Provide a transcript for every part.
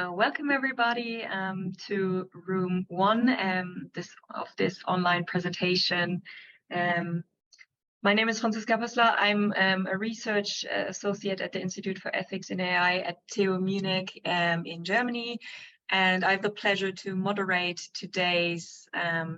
Welcome everybody to room one of this online presentation. My name is Franziska Pössler. I'm a research associate at the Institute for Ethics in AI at TU Munich in Germany. And I have the pleasure to moderate today's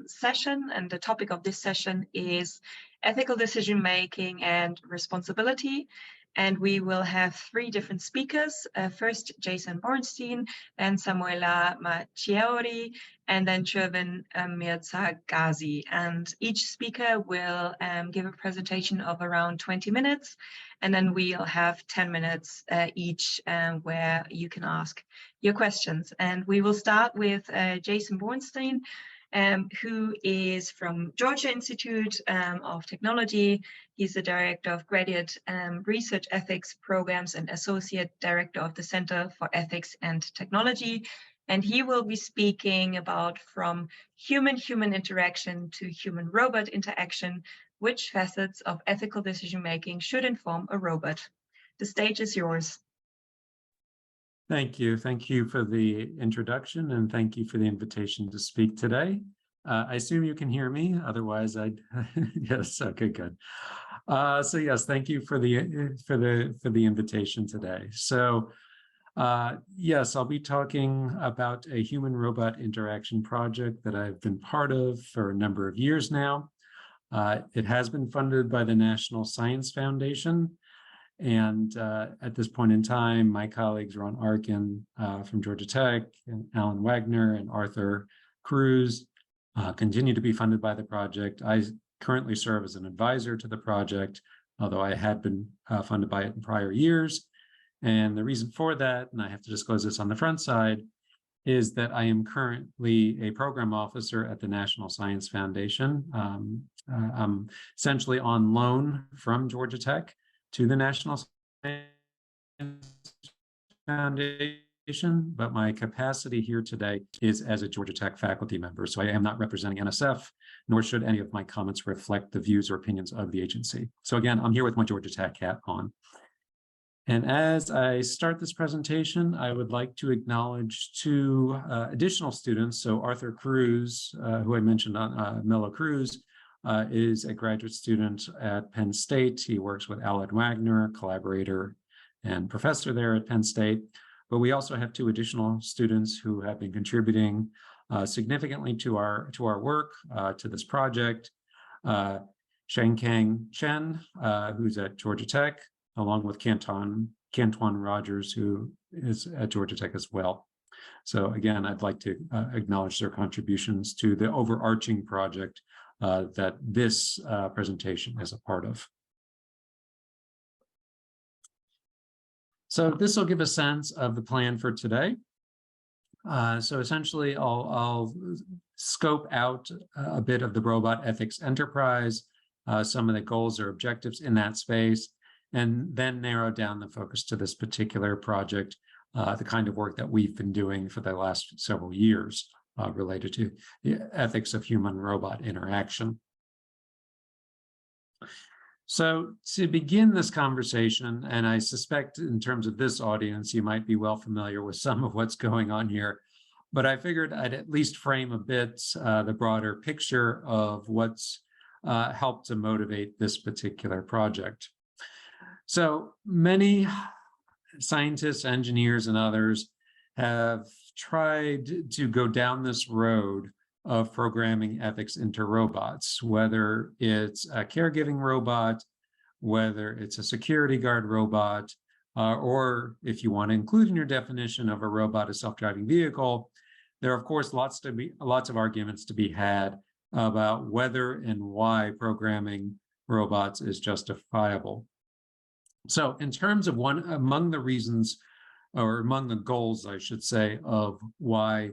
session. And the topic of this session is ethical decision-making and responsibility. And we will have three different speakers. First, Jason Borenstein, then Samuela Macchiaori, and then Chervin Mirza Ghazi. And each speaker will give a presentation of around 20 minutes. And then we'll have 10 minutes each where you can ask your questions. And we will start with Jason Borenstein, who is from Georgia Institute of Technology. He's the Director of Graduate Research Ethics Programs and Associate Director of the Center for Ethics and Technology. And he will be speaking about from human-human interaction to human-robot interaction, which facets of ethical decision-making should inform a robot. The stage is yours. Thank you. Thank you for the introduction, and thank you for the invitation to speak today. I assume you can hear me. Otherwise, I'd yes. Okay, good. So yes, thank you for the invitation today. So yes, I'll be talking about a human-robot interaction project that I've been part of for a number of years now. It has been funded by the National Science Foundation. And at this point in time, my colleagues Ron Arkin from Georgia Tech, and Alan Wagner and Arthur Cruz continue to be funded by the project. I currently serve as an advisor to the project, although I had been funded by it in prior years. And the reason for that, and I have to disclose this on the front side, is that I am currently a program officer at the National Science Foundation. I'm essentially on loan from Georgia Tech to the National Science Foundation, but my capacity here today is as a Georgia Tech faculty member. So I am not representing NSF, nor should any of my comments reflect the views or opinions of the agency. So again, I'm here with my Georgia Tech hat on. And as I start this presentation, I would like to acknowledge two additional students. So Arthur Cruz, who I mentioned on Mello Cruz, is a graduate student at Penn State. He works with Alan Wagner, collaborator and professor there at Penn State. But we also have two additional students who have been contributing significantly to our work, to this project. Shenkang Chen, who's at Georgia Tech, along with Cantuan Rogers, who is at Georgia Tech as well. So again, I'd like to acknowledge their contributions to the overarching project that this presentation is a part of. So this will give a sense of the plan for today. So essentially, I'll scope out a bit of the robot ethics enterprise, some of the goals or objectives in that space, and then narrow down the focus to this particular project, the kind of work that we've been doing for the last several years. Related to the ethics of human-robot interaction. So to begin this conversation, and I suspect in terms of this audience, you might be well familiar with some of what's going on here, but I figured I'd at least frame a bit the broader picture of what's helped to motivate this particular project. So many scientists, engineers, and others have tried to go down this road of programming ethics into robots, whether it's a caregiving robot, whether it's a security guard robot, or if you want to include in your definition of a robot a self-driving vehicle, there are, of course, lots of arguments to be had about whether and why programming robots is justifiable. So in terms of among the reasons, or among the goals, I should say, of why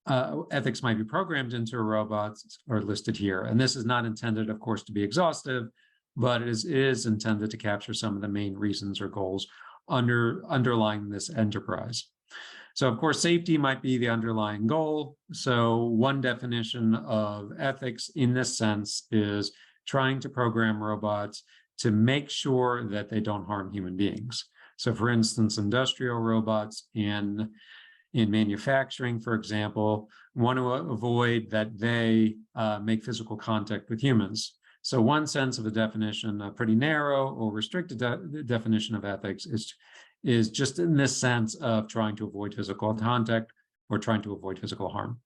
ethics might be programmed into robots are listed here. And this is not intended, of course, to be exhaustive, but it is intended to capture some of the main reasons or goals underlying this enterprise. So, of course, safety might be the underlying goal. So one definition of ethics in this sense is trying to program robots to make sure that they don't harm human beings. So for instance, industrial robots in manufacturing, for example, want to avoid that they make physical contact with humans. So one sense of a definition, a pretty narrow or restricted definition of ethics is just in this sense of trying to avoid physical contact or trying to avoid physical harm.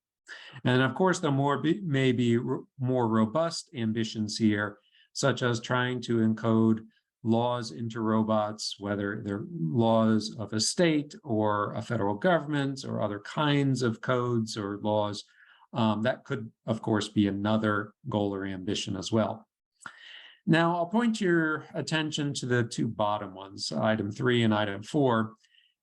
And of course, there may be more robust ambitions here, such as trying to encode laws into robots, whether they're laws of a state or a federal government or other kinds of codes or laws. That could, of course, be another goal or ambition as well. Now, I'll point your attention to the two bottom ones, item 3 and item 4,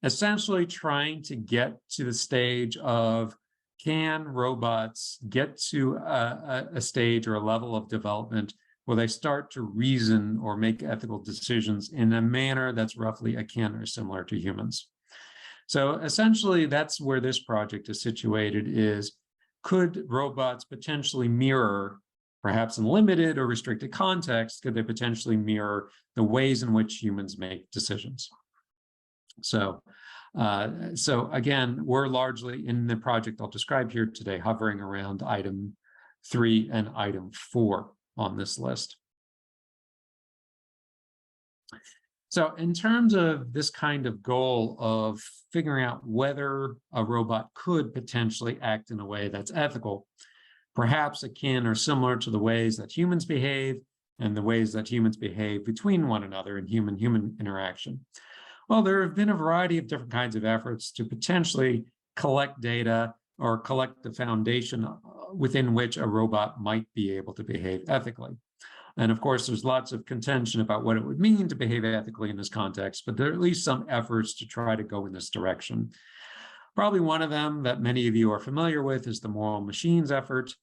essentially trying to get to the stage of, can robots get to a stage or a level of development where they start to reason or make ethical decisions in a manner that's roughly akin or similar to humans? So essentially, that's where this project is situated, is could robots potentially mirror, perhaps in limited or restricted context, could they potentially mirror the ways in which humans make decisions? So again, we're largely in the project I'll describe here today, hovering around item 3 and item 4 on this list. So in terms of this kind of goal of figuring out whether a robot could potentially act in a way that's ethical, perhaps akin or similar to the ways that humans behave and the ways that humans behave between one another in human-human interaction. Well, there have been a variety of different kinds of efforts to potentially collect data or collect the foundation within which a robot might be able to behave ethically. And of course, there's lots of contention about what it would mean to behave ethically in this context, but there are at least some efforts to try to go in this direction. Probably one of them that many of you are familiar with is the moral machines effort.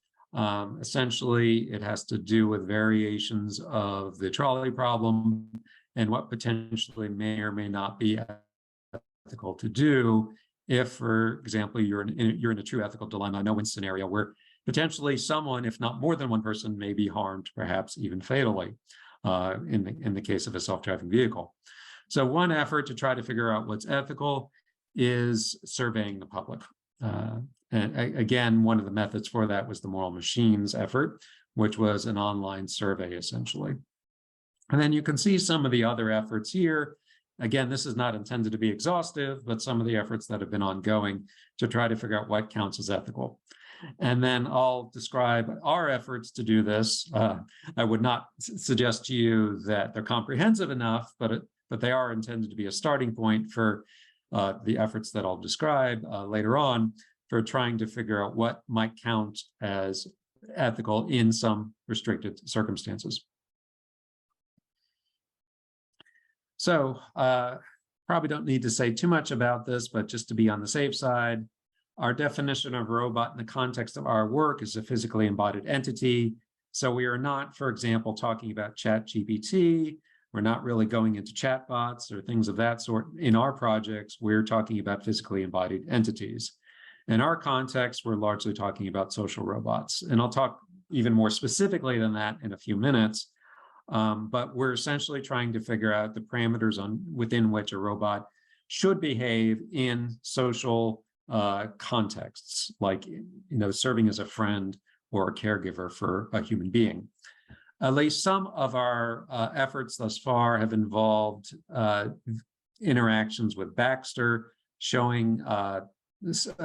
Essentially, it has to do with variations of the trolley problem and what potentially may or may not be ethical to do if, for example, you're in a true ethical dilemma, a no-win scenario where potentially someone, if not more than one person, may be harmed, perhaps even fatally, in the case of a self-driving vehicle. So one effort to try to figure out what's ethical is surveying the public. And again, one of the methods for that was the moral machines effort, which was an online survey, essentially. And then you can see some of the other efforts here. Again, this is not intended to be exhaustive, but some of the efforts that have been ongoing to try to figure out what counts as ethical. And then I'll describe our efforts to do this. I would not suggest to you that they're comprehensive enough, but they are intended to be a starting point for the efforts that I'll describe later on for trying to figure out what might count as ethical in some restricted circumstances. So probably don't need to say too much about this, but just to be on the safe side, our definition of robot in the context of our work is a physically embodied entity. So we are not, for example, talking about ChatGPT. We're not really going into chatbots or things of that sort. In our projects, we're talking about physically embodied entities. In our context, we're largely talking about social robots. And I'll talk even more specifically than that in a few minutes. But we're essentially trying to figure out the parameters within which a robot should behave in social contexts, like serving as a friend or a caregiver for a human being. At least some of our efforts thus far have involved interactions with Baxter, showing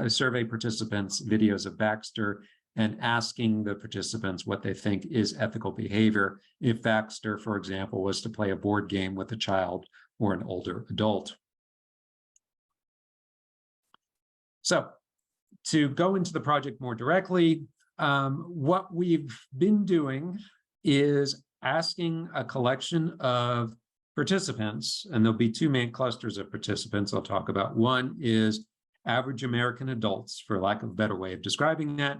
survey participants videos of Baxter and asking the participants what they think is ethical behavior if Baxter, for example, was to play a board game with a child or an older adult. So to go into the project more directly, what we've been doing is asking a collection of participants, and there'll be two main clusters of participants I'll talk about. One is average American adults, for lack of a better way of describing that.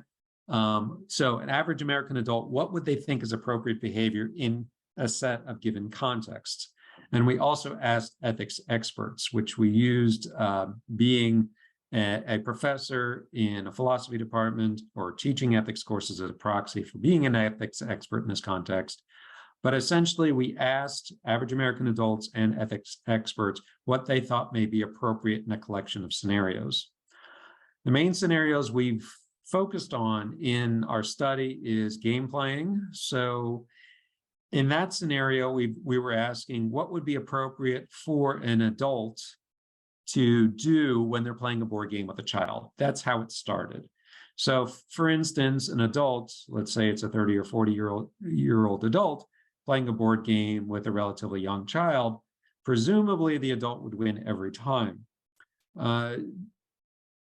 So an average American adult, what would they think is appropriate behavior in a set of given contexts? And we also asked ethics experts, which we used being a professor in a philosophy department or teaching ethics courses as a proxy for being an ethics expert in this context. But essentially, we asked average American adults and ethics experts what they thought may be appropriate in a collection of scenarios. The main scenarios we've focused on in our study is game playing. So in that scenario, we were asking what would be appropriate for an adult to do when they're playing a board game with a child. That's how it started. So for instance, an adult, let's say it's a 30 or 40-year-old adult playing a board game with a relatively young child, presumably the adult would win every time.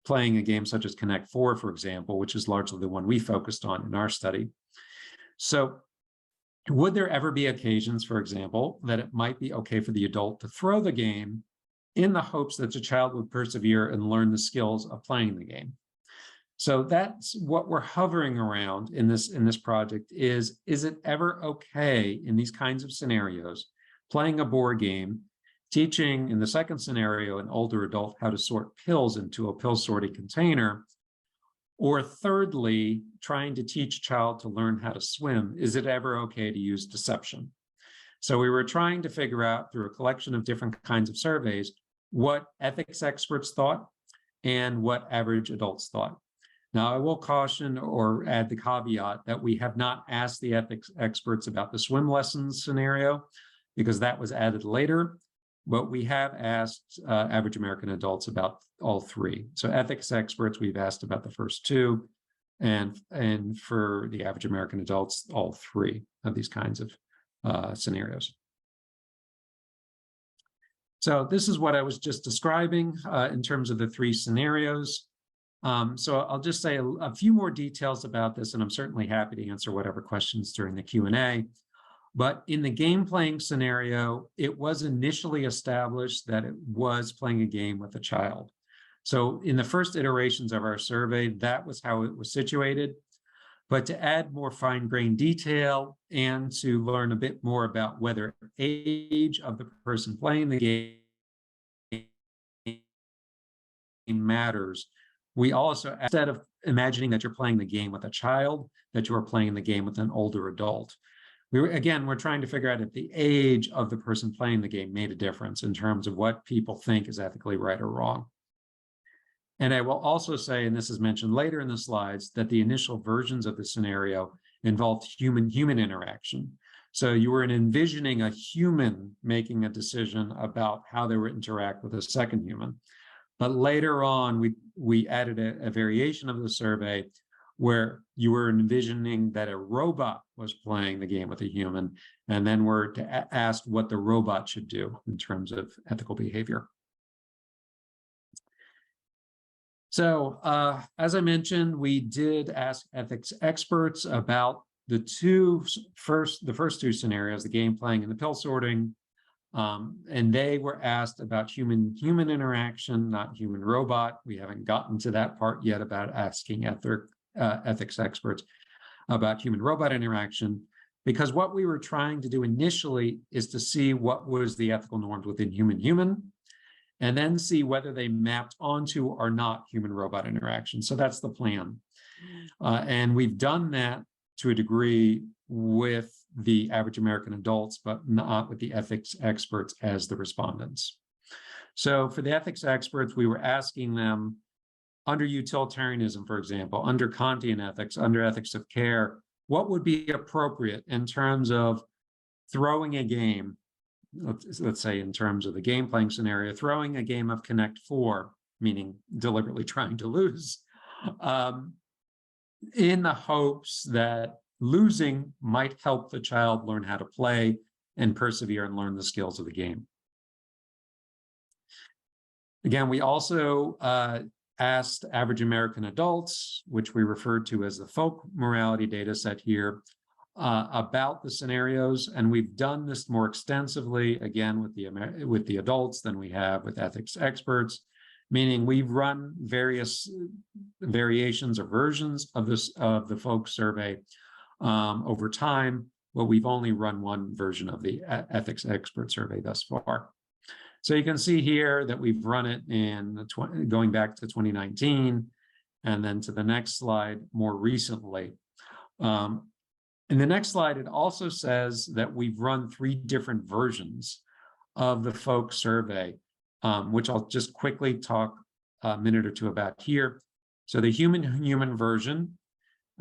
Playing a game such as Connect 4, for example, which is largely the one we focused on in our study. So would there ever be occasions, for example, that it might be okay for the adult to throw the game in the hopes that the child would persevere and learn the skills of playing the game? So that's what we're hovering around in this project is it ever okay in these kinds of scenarios, playing a board game, teaching in the second scenario an older adult how to sort pills into a pill sorting container, or thirdly, trying to teach a child to learn how to swim, is it ever okay to use deception? So we were trying to figure out through a collection of different kinds of surveys what ethics experts thought and what average adults thought. Now, I will caution or add the caveat that we have not asked the ethics experts about the swim lessons scenario because that was added later, but we have asked average American adults about all three. So ethics experts, we've asked about the first two, and for the average American adults, all three of these kinds of scenarios. So this is what I was just describing in terms of the three scenarios. So I'll just say a few more details about this, and I'm certainly happy to answer whatever questions during the Q&A. But in the game playing scenario, it was initially established that it was playing a game with a child. So in the first iterations of our survey, that was how it was situated. But to add more fine-grained detail and to learn a bit more about whether age of the person playing the game matters, we also, instead of imagining that you're playing the game with a child, that you are playing the game with an older adult. We're trying to figure out if the age of the person playing the game made a difference in terms of what people think is ethically right or wrong. And I will also say, and this is mentioned later in the slides, that the initial versions of the scenario involved human-human interaction. So you were envisioning a human making a decision about how they would interact with a second human. But later on, we added a variation of the survey where you were envisioning that a robot was playing the game with a human, and then we're asked what the robot should do in terms of ethical behavior. So as I mentioned, we did ask ethics experts about the first two scenarios, the game playing and the pill sorting, and they were asked about human-human interaction, not human-robot. We haven't gotten to that part yet about asking ethics experts about human-robot interaction, because what we were trying to do initially is to see what was the ethical norms within human-human, and then see whether they mapped onto or not human-robot interaction. So that's the plan. And we've done that to a degree with the average American adults, but not with the ethics experts as the respondents. So for the ethics experts, we were asking them, under utilitarianism, for example, under Kantian ethics, under ethics of care, what would be appropriate in terms of throwing a game, let's say in terms of the game playing scenario, throwing a game of Connect 4, meaning deliberately trying to lose, in the hopes that losing might help the child learn how to play and persevere and learn the skills of the game. Again, we also asked average American adults, which we referred to as the folk morality data set here, about the scenarios, and we've done this more extensively, again, with the adults than we have with ethics experts, meaning we've run various variations or versions of the folk survey over time, but we've only run one version of the ethics expert survey thus far. So you can see here that we've run it in going back to 2019, and then to the next slide more recently. In the next slide, it also says that we've run 3 different versions of the folk survey, which I'll just quickly talk a minute or two about here. So the human version,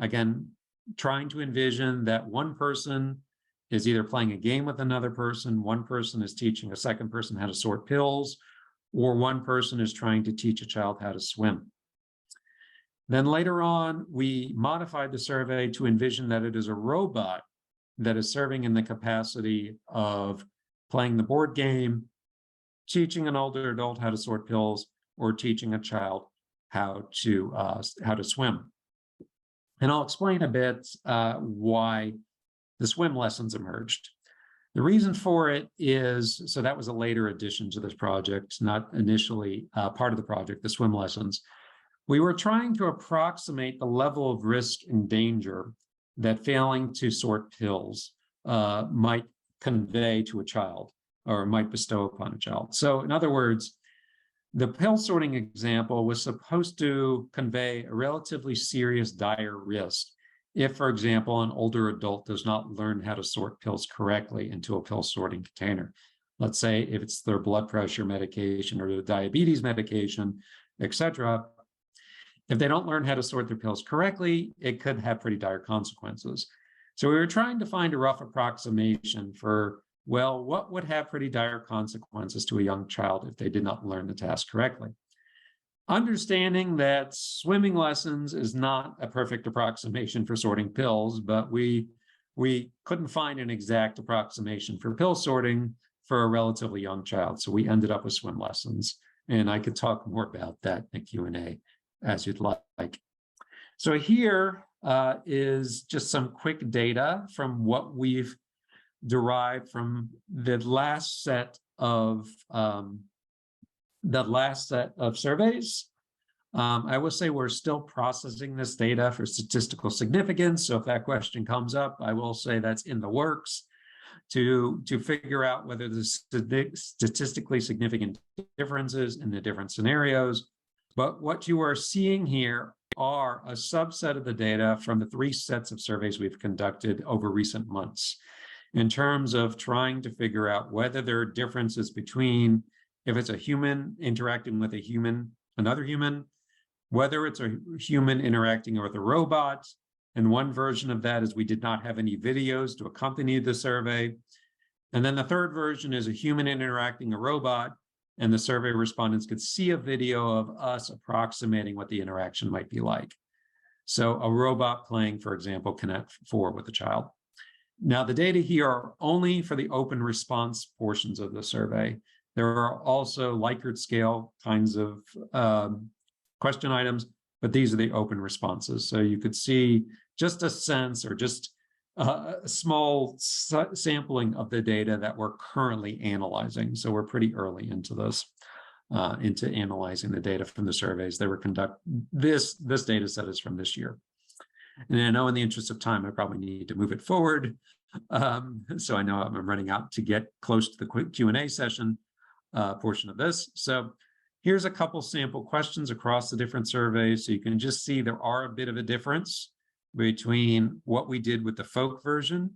again, trying to envision that one person is either playing a game with another person, one person is teaching a second person how to sort pills, or one person is trying to teach a child how to swim. Then later on, we modified the survey to envision that it is a robot that is serving in the capacity of playing the board game, teaching an older adult how to sort pills, or teaching a child how to swim. And I'll explain a bit why the swim lessons emerged. The reason for it is, so that was a later addition to this project, not initially part of the project, the swim lessons. We were trying to approximate the level of risk and danger that failing to sort pills might convey to a child or might bestow upon a child. So in other words, the pill sorting example was supposed to convey a relatively serious dire risk if, for example, an older adult does not learn how to sort pills correctly into a pill sorting container. Let's say if it's their blood pressure medication or their diabetes medication, etc. If they don't learn how to sort their pills correctly, it could have pretty dire consequences. So we were trying to find a rough approximation for, well, what would have pretty dire consequences to a young child if they did not learn the task correctly? Understanding that swimming lessons is not a perfect approximation for sorting pills, but we couldn't find an exact approximation for pill sorting for a relatively young child. So we ended up with swim lessons. And I could talk more about that in Q&A as you'd like. So here is just some quick data from what we've derived from the last set of surveys. I will say we're still processing this data for statistical significance. So if that question comes up, I will say that's in the works to figure out whether there's statistically significant differences in the different scenarios. But what you are seeing here are a subset of the data from the 3 sets of surveys we've conducted over recent months in terms of trying to figure out whether there are differences between if it's a human interacting with a human, another human, whether it's a human interacting with a robot. And one version of that is we did not have any videos to accompany the survey. And then the third version is a human interacting a robot, and the survey respondents could see a video of us approximating what the interaction might be like. So a robot playing, for example, Connect 4 with a child. Now, the data here are only for the open response portions of the survey. There are also Likert scale kinds of question items, but these are the open responses. So you could see just a sense or just a small sampling of the data that we're currently analyzing. So we're pretty early into this, into analyzing the data from the surveys that were conducted. This data set is from this year. And I know in the interest of time, I probably need to move it forward. So I know I'm running out to get close to the quick Q&A session portion of this. So here's a couple sample questions across the different surveys. So you can just see there are a bit of a difference between what we did with the folk version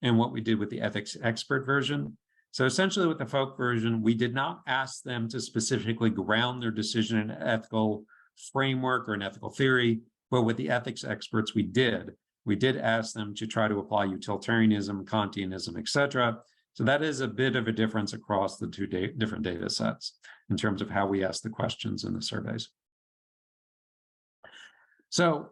and what we did with the ethics expert version. So essentially with the folk version, we did not ask them to specifically ground their decision in an ethical framework or an ethical theory, but with the ethics experts, we did ask them to try to apply utilitarianism, Kantianism, etc. So that is a bit of a difference across the 2 different data sets in terms of how we ask the questions in the surveys. So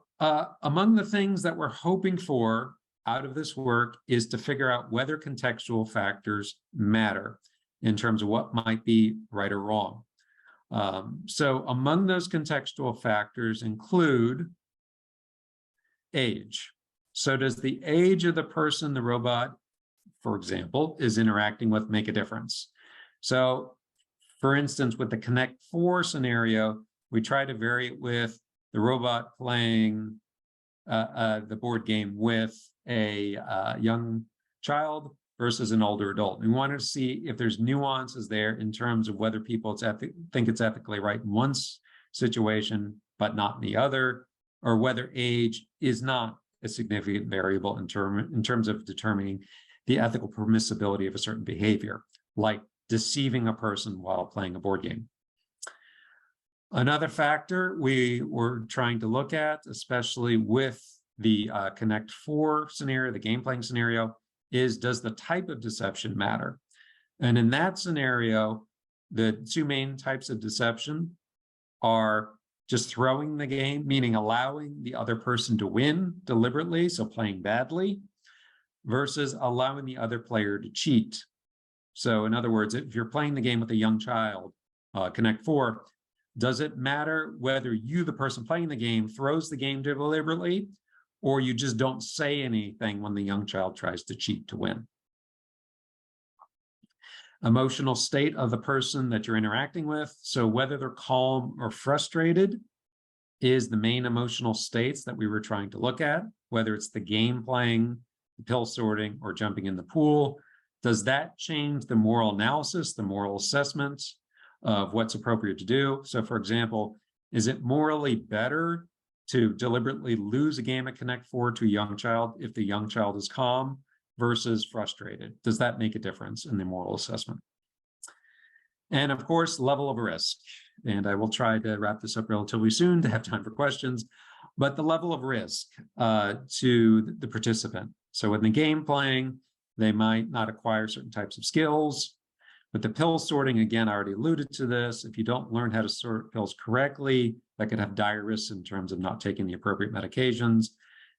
among the things that we're hoping for out of this work is to figure out whether contextual factors matter in terms of what might be right or wrong. So among those contextual factors include age. So does the age of the person the robot, for example, is interacting with make a difference? So for instance, with the Connect 4 scenario, we try to vary it with the robot playing the board game with a young child versus an older adult. We wanted to see if there's nuances there in terms of whether people think it's ethically right in one situation, but not in the other, or whether age is not a significant variable in terms of determining the ethical permissibility of a certain behavior, like deceiving a person while playing a board game. Another factor we were trying to look at, especially with the Connect 4 scenario, the game playing scenario, is does the type of deception matter? And in that scenario, the two main types of deception are just throwing the game, meaning allowing the other person to win deliberately, so playing badly, versus allowing the other player to cheat. So in other words, if you're playing the game with a young child, Connect 4, does it matter whether you, the person playing the game, throws the game deliberately, or you just don't say anything when the young child tries to cheat to win? Emotional state of the person that you're interacting with. So whether they're calm or frustrated is the main emotional states that we were trying to look at, whether it's the game playing, the pill sorting, or jumping in the pool. Does that change the moral analysis, the moral assessment of what's appropriate to do? So for example, is it morally better to deliberately lose a game at Connect 4 to a young child if the young child is calm versus frustrated? Does that make a difference in the moral assessment? And of course, level of risk. And I will try to wrap this up relatively soon to have time for questions, but the level of risk to the participant. So in the game playing, they might not acquire certain types of skills. But the pill sorting, again, I already alluded to this. If you don't learn how to sort pills correctly, that could have dire risks in terms of not taking the appropriate medications.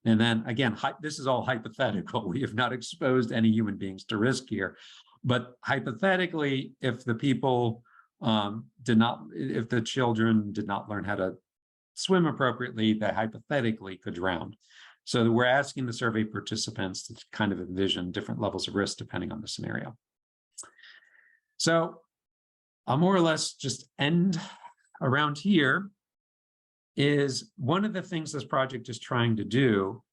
And then again, this is all hypothetical. We have not exposed any human beings to risk here. But hypothetically, if the people if the children did not learn how to swim appropriately, they hypothetically could drown. So we're asking the survey participants to kind of envision different levels of risk depending on the scenario. So I'll more or less just end around here. Is one of the things this project is trying to do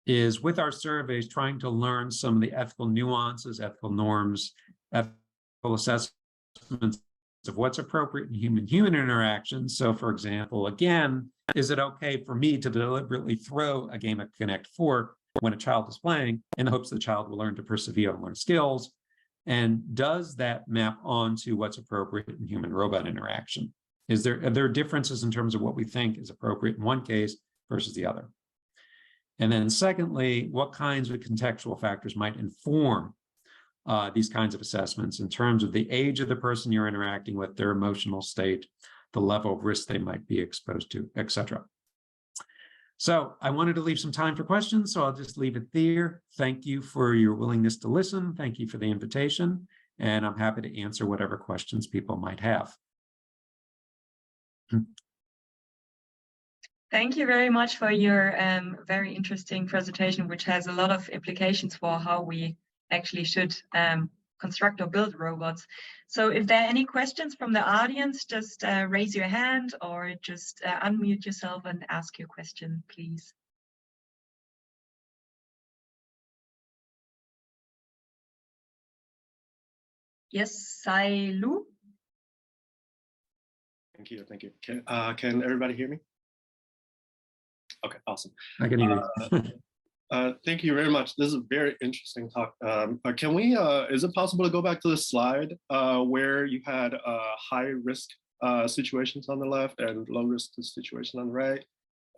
is with our surveys trying to learn some of the ethical nuances, ethical norms, ethical assessments of what's appropriate in human-human interactions. So for example, again, is it okay for me to deliberately throw a game at Connect 4 when a child is playing in the hopes the child will learn to persevere and learn skills? And does that map onto what's appropriate in human-robot interaction? Are there differences in terms of what we think is appropriate in one case versus the other? And then secondly, what kinds of contextual factors might inform these kinds of assessments in terms of the age of the person you're interacting with, their emotional state, the level of risk they might be exposed to, et cetera. So I wanted to leave some time for questions, so I'll just leave it there. Thank you for your willingness to listen. Thank you for the invitation, and I'm happy to answer whatever questions people might have. Thank you very much for your very interesting presentation, which has a lot of implications for how we actually should construct or build robots. So if there are any questions from the audience, just raise your hand or just unmute yourself and ask your question, please. Yes, Sailu. Thank you. Thank you. Can everybody hear me? Okay, awesome. I can hear you. Thank you very much. This is a very interesting talk. Can we, is it possible to go back to the slide where you had high risk situations on the left and low risk situation on the right,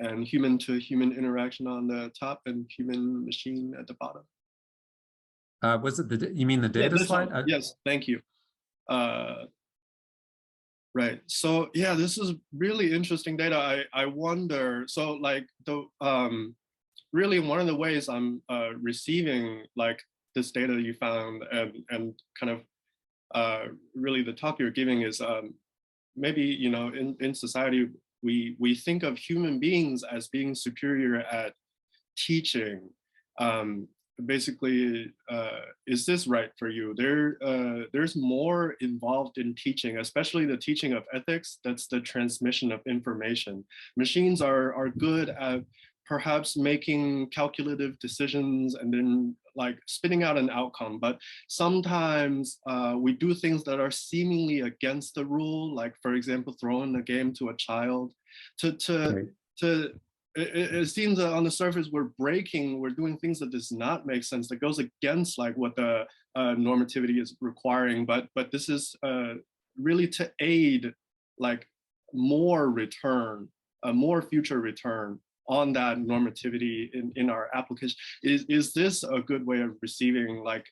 and human to human interaction on the top and human machine at the bottom? Was it you mean the data slide? Yes, thank you. Right. So yeah, this is really interesting data. I wonder, so like the really one of the ways I'm receiving like this data you found and kind of really the talk you're giving is maybe, you know, in society we think of human beings as being superior at teaching. Basically, is this right for you? There's more involved in teaching, especially the teaching of ethics. That's the transmission of information. Machines are good at perhaps making calculative decisions and then like spitting out an outcome. But sometimes we do things that are seemingly against the rule, like for example, throwing a game to a child. it seems that on the surface we're doing things that does not make sense, that goes against like what the normativity is requiring. But this is really to aid like more return, more future return on that normativity in our application. Is this a good way of receiving like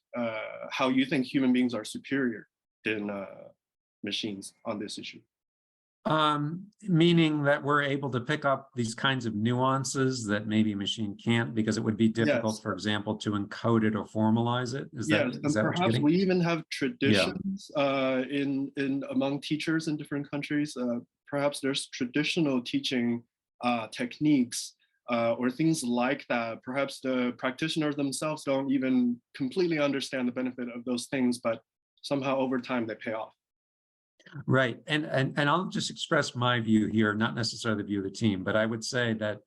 how you think human beings are superior than machines on this issue? Meaning that we're able to pick up these kinds of nuances that maybe a machine can't, because it would be difficult, Yes. for example, to encode it or formalize it. Is that, yes, is that perhaps we even have traditions in among teachers in different countries. Perhaps there's traditional teaching techniques or things like that. Perhaps the practitioners themselves don't even completely understand the benefit of those things, but somehow over time they pay off. Right. And I'll just express my view here, not necessarily the view of the team, but I would say that,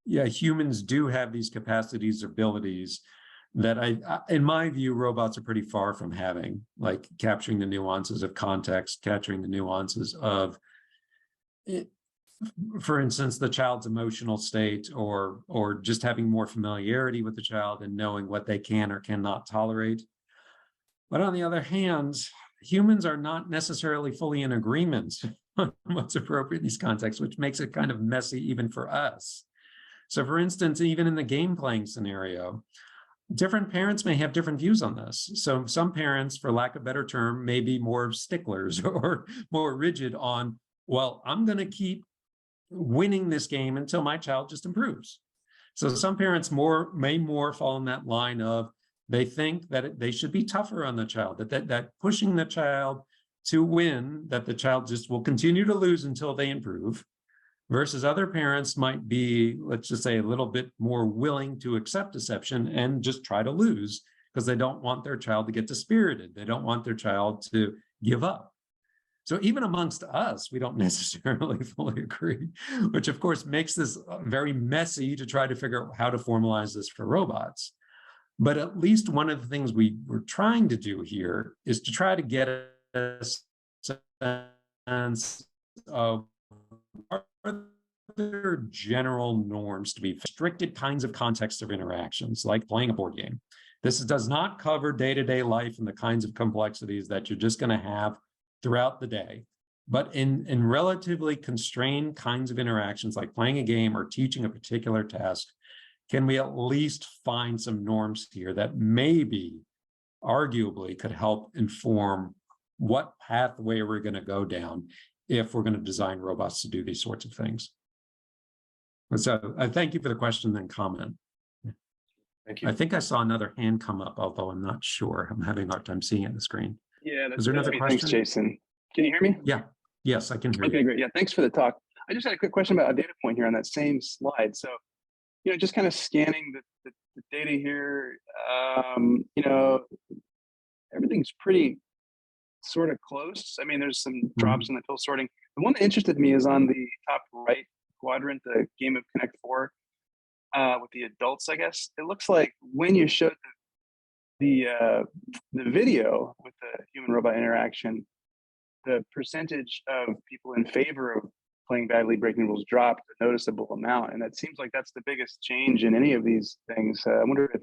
yeah, humans do have these capacities, abilities that in my view, robots are pretty far from having, like capturing the nuances of context, capturing the nuances of, for instance, the child's emotional state, or just having more familiarity with the child and knowing what they can or cannot tolerate. But on the other hand, humans are not necessarily fully in agreement on what's appropriate in these contexts, which makes it kind of messy even for us. So for instance, even in the game playing scenario, different parents may have different views on this. So some parents, for lack of a better term, may be more sticklers or more rigid on, well, I'm going to keep winning this game until my child just improves. So some parents may more fall in that line of, they think that they should be tougher on the child, that pushing the child to win, that the child just will continue to lose until they improve, versus other parents might be, let's just say, a little bit more willing to accept deception and just try to lose because they don't want their child to get dispirited. They don't want their child to give up. So even amongst us, we don't necessarily fully agree, which of course makes this very messy to try to figure out how to formalize this for robots. But at least one of the things we were trying to do here is to try to get a sense of, are there general norms to be restricted kinds of contexts of interactions, like playing a board game. This does not cover day-to-day life and the kinds of complexities that you're just going to have throughout the day. But in relatively constrained kinds of interactions, like playing a game or teaching a particular task, can we at least find some norms here that maybe, arguably, could help inform what pathway we're going to go down if we're going to design robots to do these sorts of things? So thank you for the question and comment. Thank you. I think I saw another hand come up, although I'm not sure. I'm having a hard time seeing it on the screen. Yeah, that's Is there another question? Thanks, Jason. Can you hear me? Yeah. Yes, I can hear you. Okay, great. Yeah, thanks for the talk. I just had a quick question about a data point here on that same slide. So, just kind of scanning the data here, everything's pretty sort of close. I mean, there's some drops in the fill sorting. The one that interested me is on the top right quadrant, the game of Connect 4 with the adults, I guess. It looks like when you showed the video with the human-robot interaction, the percentage of people in favor of playing badly, breaking rules dropped a noticeable amount. And that seems like that's the biggest change in any of these things. I wonder if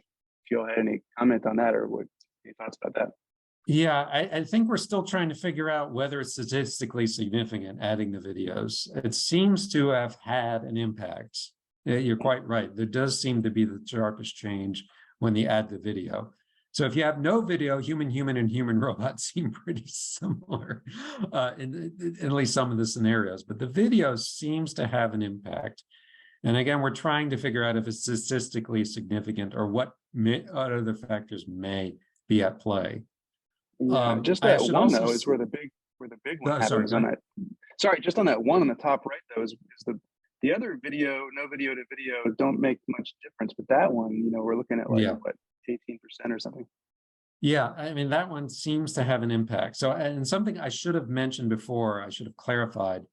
you all had any comment on that, or any thoughts about that? Yeah, I think we're still trying to figure out whether it's statistically significant adding the videos. It seems to have had an impact. You're quite right. There does seem to be the sharpest change when you add the video. So if you have no video, human, and human robot seem pretty similar in at least some of the scenarios. But the video seems to have an impact. And again, we're trying to figure out if it's statistically significant or what other factors may be at play. Yeah, just that one though is where the big one happens on that. Sorry, just on that one on the top right though is the other video, no video to video, don't make much difference. But that one, we're looking at like what, 18% or something. Yeah, I mean, that one seems to have an impact. So, and something I should have mentioned before, I should have clarified,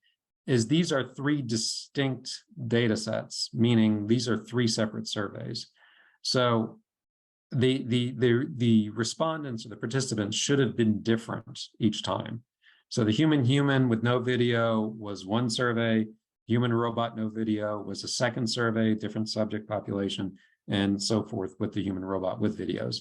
is these are 3 distinct data sets, meaning these are 3 separate surveys. So the respondents or the participants should have been different each time. So the human with no video was one survey, Human robot, no video was a second survey, different subject population, and so forth with the human robot with videos.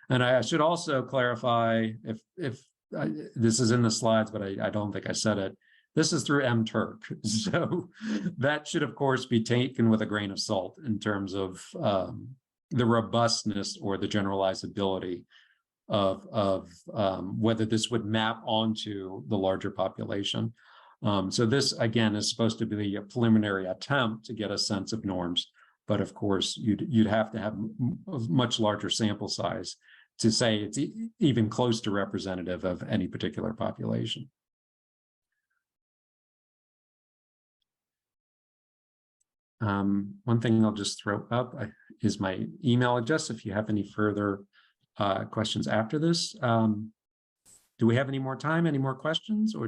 And I should also clarify, if this is in the slides, but I don't think I said it, this is through MTurk. So that should, of course, be taken with a grain of salt in terms of the robustness or the generalizability of whether this would map onto the larger population. So this, again, is supposed to be a preliminary attempt to get a sense of norms. But of course, you'd have to have a much larger sample size to say it's even close to representative of any particular population. One thing I'll just throw up is my email address if you have any further questions after this. Do we have any more time? Any more questions, or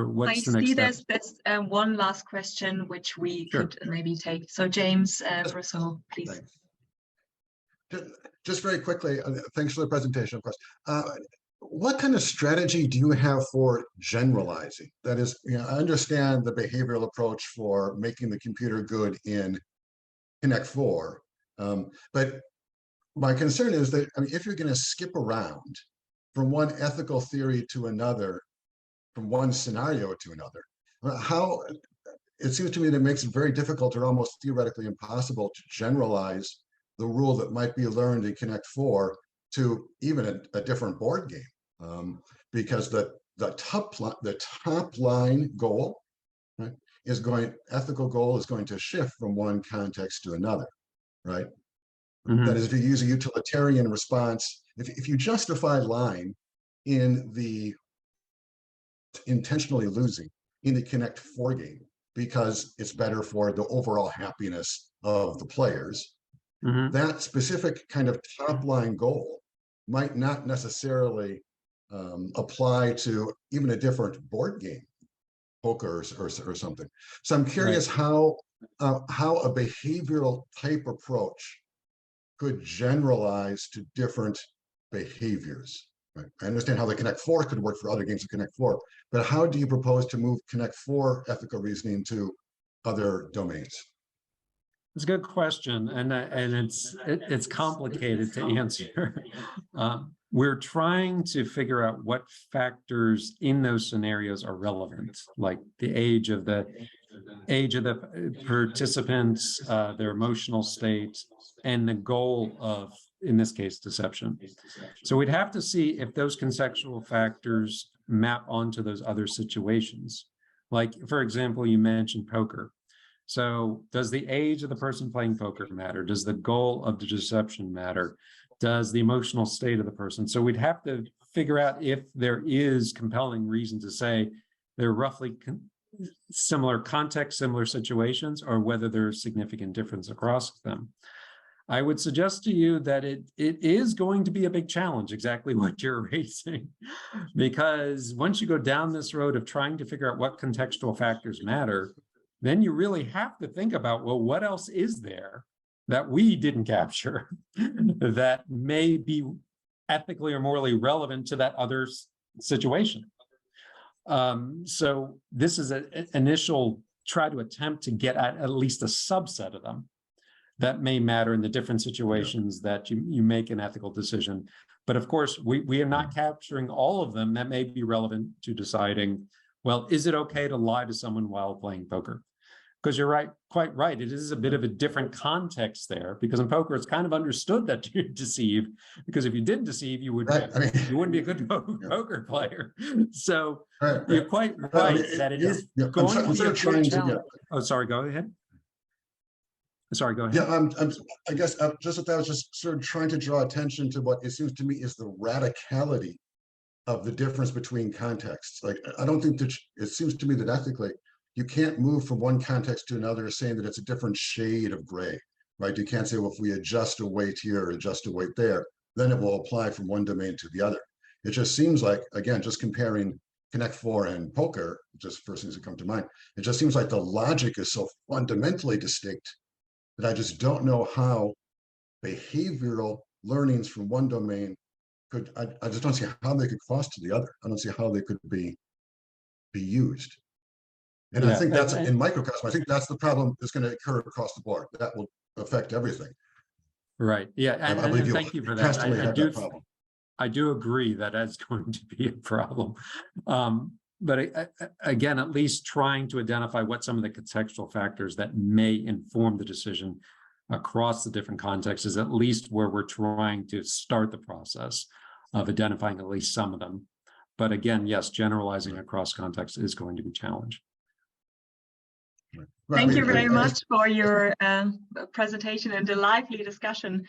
what's the next step? I see there's one last question which we could maybe take. So James Russell, please. Just very quickly, thanks for the presentation, of course. What kind of strategy do you have for generalizing? That is, I understand the behavioral approach for making the computer good in Connect 4, but my concern is that, if you're going to skip around from one ethical theory to another, from one scenario to another, how it seems to me that it makes it very difficult or almost theoretically impossible to generalize the rule that might be learned in Connect 4 to even a different board game, because the top line goal, right, ethical goal is going to shift from one context to another, right? Mm-hmm. That is, if you use a utilitarian response, if you justify line in the intentionally losing in the Connect 4 game because it's better for the overall happiness of the players, mm-hmm. that specific kind of top line goal might not necessarily apply to even a different board game, poker or something. So I'm curious how a behavioral type approach could generalize to different behaviors. Right? I understand how the Connect 4 could work for other games of Connect 4, but how do you propose to move Connect 4 ethical reasoning to other domains? It's a good question, and it's complicated to answer. We're trying to figure out what factors in those scenarios are relevant, like the age of the participants, their emotional state, and the goal of, in this case, deception. So we'd have to see if those contextual factors map onto those other situations. Like, for example, you mentioned poker. So does the age of the person playing poker matter? Does the goal of the deception matter? Does the emotional state of the person? So we'd have to figure out if there is compelling reason to say they're roughly similar context, similar situations, or whether there's significant difference across them. I would suggest to you that it is going to be a big challenge, exactly what you're raising, because once you go down this road of trying to figure out what contextual factors matter, then you really have to think about, well, what else is there that we didn't capture that may be ethically or morally relevant to that other situation? So this is an initial try to attempt to get at least a subset of them that may matter in the different situations that you make an ethical decision. But of course, we are not capturing all of them that may be relevant to deciding, well, is it okay to lie to someone while playing poker? Because you're right, quite right. It is a bit of a different context there, because in poker, it's kind of understood that you deceive, because if you didn't deceive, you wouldn't be a good poker player. So you're quite right that it is going to be a good challenge. Oh, sorry, go ahead. Sorry, go ahead. Yeah, I guess just that I was just sort of trying to draw attention to what it seems to me is the radicality of the difference between contexts. Like, I don't think that it seems to me that ethically, you can't move from one context to another saying that it's a different shade of gray, right? You can't say, well, if we adjust a weight here or adjust a weight there, then it will apply from one domain to the other. It just seems like, again, just comparing Connect 4 and poker, just first things that come to mind, it just seems like the logic is so fundamentally distinct that I just don't know how behavioral learnings from one domain could, I just don't see how they could cross to the other. I don't see how they could be used. And Yeah, I think that's in microcosm. I think that's the problem that's going to occur across the board. That will affect everything. right. Yeah, I and believe thank you for that. constantly have that problem. I do agree that that's going to be a problem. But again, at least trying to identify what some of the contextual factors that may inform the decision across the different contexts is at least where we're trying to start the process of identifying at least some of them. But again, yes, generalizing across context is going to be challenged. Thank you very much for your presentation and the lively discussion.